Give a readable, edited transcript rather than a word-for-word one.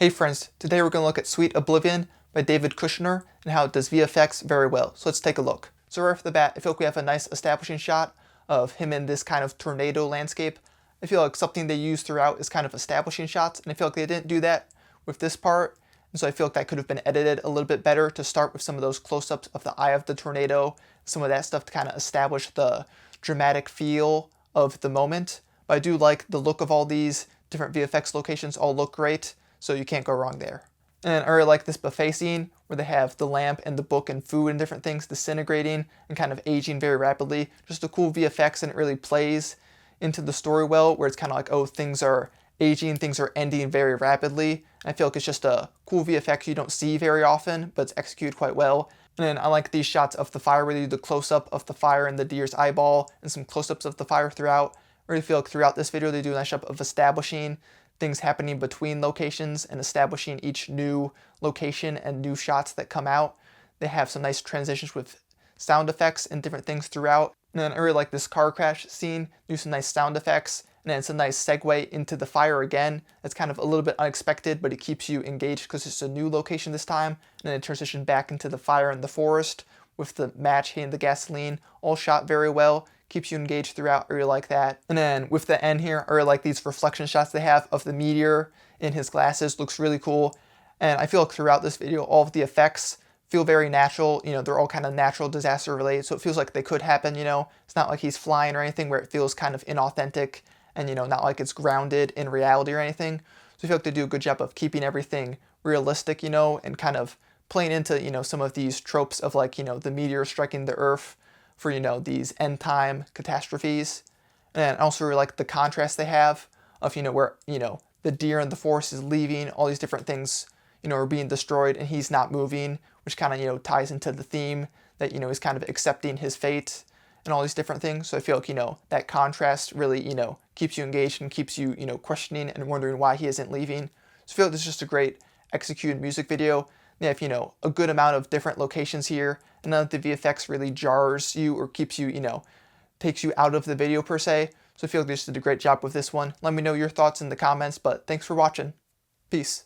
Hey friends, today we're going to look at Sweet Oblivion by David Kushner and how it does VFX very well. So let's take a look. So right off the bat, I feel like we have a nice establishing shot of him in this kind of tornado landscape. I feel like something they use throughout is kind of establishing shots, and I feel like they didn't do that with this part. And so I feel like that could have been edited a little bit better to start with some of those close-ups of the eye of the tornado, some of that stuff to kind of establish the dramatic feel of the moment. But I do like the look of all these different VFX locations, all look great. So you can't go wrong there. And I really like this buffet scene where they have the lamp and the book and food and different things disintegrating and kind of aging very rapidly. Just a cool VFX, and it really plays into the story well, where it's kind of like, oh, things are aging, things are ending very rapidly. And I feel like it's just a cool VFX you don't see very often, but it's executed quite well. And then I like these shots of the fire where they do the close-up of the fire and the deer's eyeball and some close-ups of the fire throughout. I really feel like throughout this video they do a nice job of establishing things happening between locations and establishing each new location and new shots that come out. They have some nice transitions with sound effects and different things throughout. And then I really like this car crash scene, do some nice sound effects, and then it's a nice segue into the fire again. It's kind of a little bit unexpected, but it keeps you engaged because it's a new location this time. And then it transitions back into the fire in the forest with the match hitting the gasoline, all shot very well. Keeps you engaged throughout. I really like that. And then with the end here, I really like these reflection shots they have of the meteor in his glasses. Looks really cool. And I feel like throughout this video, all of the effects feel very natural. You know, they're all kind of natural disaster related, so it feels like they could happen, you know. It's not like he's flying or anything where it feels kind of inauthentic and, you know, not like it's grounded in reality or anything. So I feel like they do a good job of keeping everything realistic, you know, and kind of playing into, you know, some of these tropes of, like, you know, the meteor striking the earth for, you know, these end time catastrophes. And I also really like the contrast they have of, you know, where, you know, the deer in the forest is leaving, all these different things, you know, are being destroyed and he's not moving, which kind of, you know, ties into the theme that, you know, he's kind of accepting his fate and all these different things. So I feel like, you know, that contrast really, you know, keeps you engaged and keeps you, you know, questioning and wondering why he isn't leaving. So I feel like this is just a great executed music video. They have, you know, a good amount of different locations here, and none of the VFX really jars you or keeps you, you know, takes you out of the video per se. So I feel like they just did a great job with this one. Let me know your thoughts in the comments, but thanks for watching. Peace.